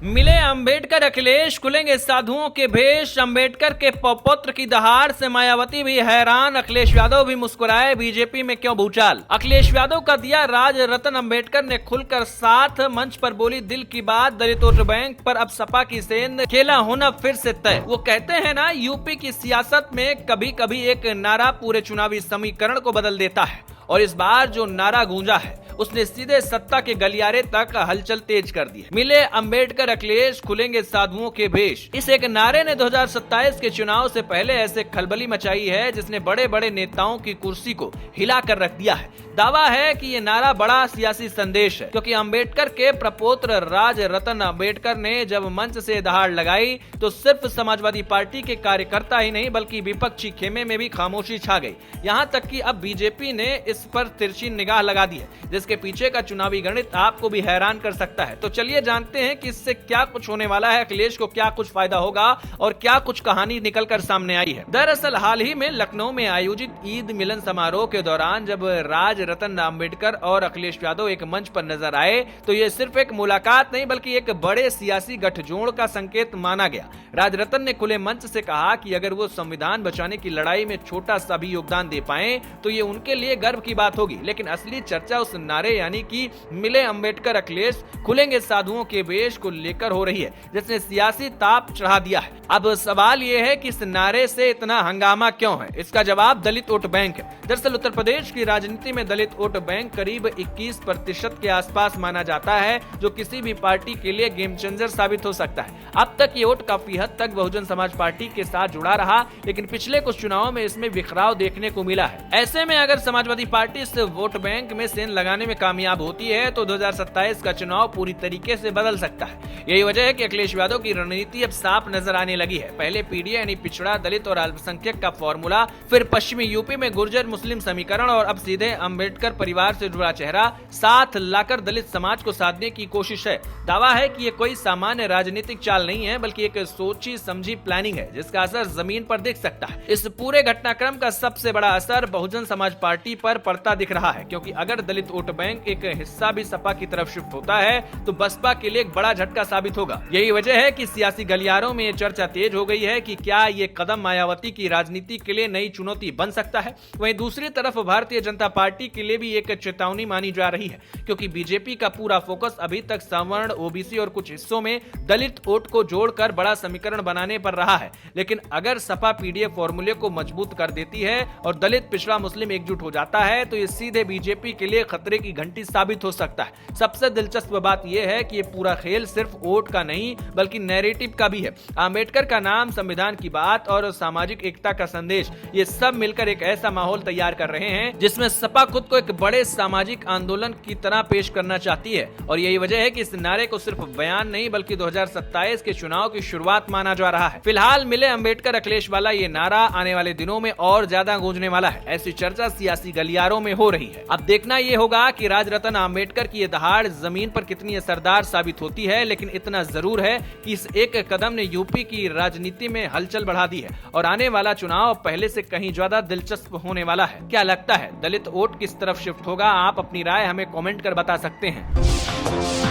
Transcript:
मिले अंबेडकर अखिलेश, खुलेंगे साधुओं के भेष। अंबेडकर के पौत्र की दहाड़ से मायावती भी हैरान, अखिलेश यादव भी मुस्कुराए, बीजेपी में क्यों भूचाल। अखिलेश यादव का दिया राज रतन, अंबेडकर ने खुलकर साथ, मंच पर बोली दिल की बात। दलित वोट बैंक पर अब सपा की सेंध, खेला होना फिर से तय। वो कहते हैं ना, यूपी की सियासत में कभी कभी एक नारा पूरे चुनावी समीकरण को बदल देता है, और इस बार जो नारा गूंजा है उसने सीधे सत्ता के गलियारे तक हलचल तेज कर दी है। मिले अंबेडकर अखिलेश, खुलेंगे साधुओं के भेष। इस एक नारे ने 2027 के चुनाव से पहले ऐसे खलबली मचाई है जिसने बड़े बड़े नेताओं की कुर्सी को हिला कर रख दिया है। दावा है कि ये नारा बड़ा सियासी संदेश है, क्योंकि अंबेडकर के प्रपौत्र राज रतन अंबेडकर ने जब मंच से दहाड़ लगाई तो सिर्फ समाजवादी पार्टी के कार्यकर्ता ही नहीं बल्कि विपक्षी खेमे में भी खामोशी छा गई। यहाँ तक कि अब बीजेपी ने इस पर तिरछी निगाह लगा दी है, जिसके पीछे का चुनावी गणित आपको भी हैरान कर सकता है। तो चलिए जानते हैं कि इससे क्या कुछ होने वाला है, अखिलेश को क्या कुछ फायदा होगा और क्या कुछ कहानी निकलकर सामने आई है। दरअसल हाल ही में लखनऊ में आयोजित ईद मिलन समारोह के दौरान जब राज रतन अंबेडकर और अखिलेश यादव एक मंच पर नजर आए तो ये सिर्फ एक मुलाकात नहीं बल्कि एक बड़े सियासी गठजोड़ का संकेत माना गया। राज रतन ने खुले मंच से कहा कि अगर वो संविधान बचाने की लड़ाई में छोटा सा भी योगदान दे पाए तो ये उनके लिए गर्व की बात होगी। लेकिन असली चर्चा उस नारे यानी कि मिले अंबेडकर अखिलेश, खुलेंगे साधुओं के भेष को लेकर हो रही है, जिसने सियासी ताप चढ़ा दिया है। अब सवाल ये है कि इस नारे से इतना हंगामा क्यों है। इसका जवाब दलित वोट बैंक है। दरअसल उत्तर प्रदेश की राजनीति में दलित वोट बैंक करीब 21% के आसपास माना जाता है, जो किसी भी पार्टी के लिए गेम चेंजर साबित हो सकता है। अब तक ये वोट काफी हद तक बहुजन समाज पार्टी के साथ जुड़ा रहा, लेकिन पिछले कुछ चुनावों में इसमें बिखराव देखने को मिला है। ऐसे में अगर समाजवादी पार्टी इस वोट बैंक में सेंध लगाने में कामयाब होती है तो 2027 का चुनाव पूरी तरीके से बदल सकता है। यही वजह है कि अखिलेश यादव की रणनीति अब साफ नजर आने लगी है। पहले पीडीए यानी पिछड़ा, दलित और अल्पसंख्यक का फॉर्मूला, फिर पश्चिमी यूपी में गुर्जर मुस्लिम समीकरण और अब सीधे अंबेडकर परिवार से जुड़ा चेहरा साथ लाकर दलित समाज को साधने की कोशिश है। दावा है कि ये कोई सामान्य राजनीतिक चाल नहीं है बल्कि एक सोची समझी प्लानिंग है जिसका असर जमीन पर दिख सकता है। इस पूरे घटनाक्रम का सबसे बड़ा असर बहुजन समाज पार्टी पर पड़ता दिख रहा है, क्योंकि अगर दलित वोट बैंक एक हिस्सा भी सपा की तरफ शिफ्ट होता है तो बसपा के लिए एक बड़ा झटका साबित होगा। यही वजह है कि सियासी गलियारों में ये चर्चा तेज हो गई है कि क्या ये कदम मायावती की राजनीति के लिए नई चुनौती बन सकता है। वहीं दूसरी तरफ भारतीय जनता पार्टी के लिए भी एक चेतावनी मानी जा रही है, क्योंकि बीजेपी का पूरा फोकस अभी तक सवर्ण, ओबीसी और कुछ हिस्सों में दलित वोट को जोड़कर बड़ा समीकरण बनाने पर रहा है। लेकिन अगर सपा पीडीए फॉर्मूले को मजबूत कर देती है और दलित, पिछड़ा, मुस्लिम एकजुट हो जाता है तो ये सीधे बीजेपी के लिए खतरे की घंटी साबित हो सकता है। सबसे दिलचस्प बात यह है कि ये पूरा खेल सिर्फ वोट का नहीं बल्कि नैरेटिव का भी है। अंबेडकर का नाम, संविधान की बात और सामाजिक एकता का संदेश, ये सब मिलकर एक ऐसा माहौल तैयार कर रहे हैं जिसमें सपा खुद को एक बड़े सामाजिक आंदोलन की तरह पेश करना चाहती है। और यही वजह है कि इस नारे को सिर्फ बयान नहीं बल्कि 2027 के चुनाव की शुरुआत माना जा रहा है। फिलहाल मिले अंबेडकर अखिलेश वाला ये नारा आने वाले दिनों में और ज्यादा गूंजने वाला है। ऐसी चर्चा सियासी गलियारों में हो रही है। अब देखना ये होगा कि राज रतन अंबेडकर की ये दहाड़ जमीन पर कितनी असरदार साबित होती है। लेकिन इतना जरूर है कि इस एक कदम ने यूपी की राजनीति में हलचल बढ़ा दी है और आने वाला चुनाव पहले से कहीं ज्यादा दिलचस्प होने वाला है। क्या लगता है, दलित वोट किस तरफ शिफ्ट होगा? आप अपनी राय हमें कमेंट कर बता सकते हैं।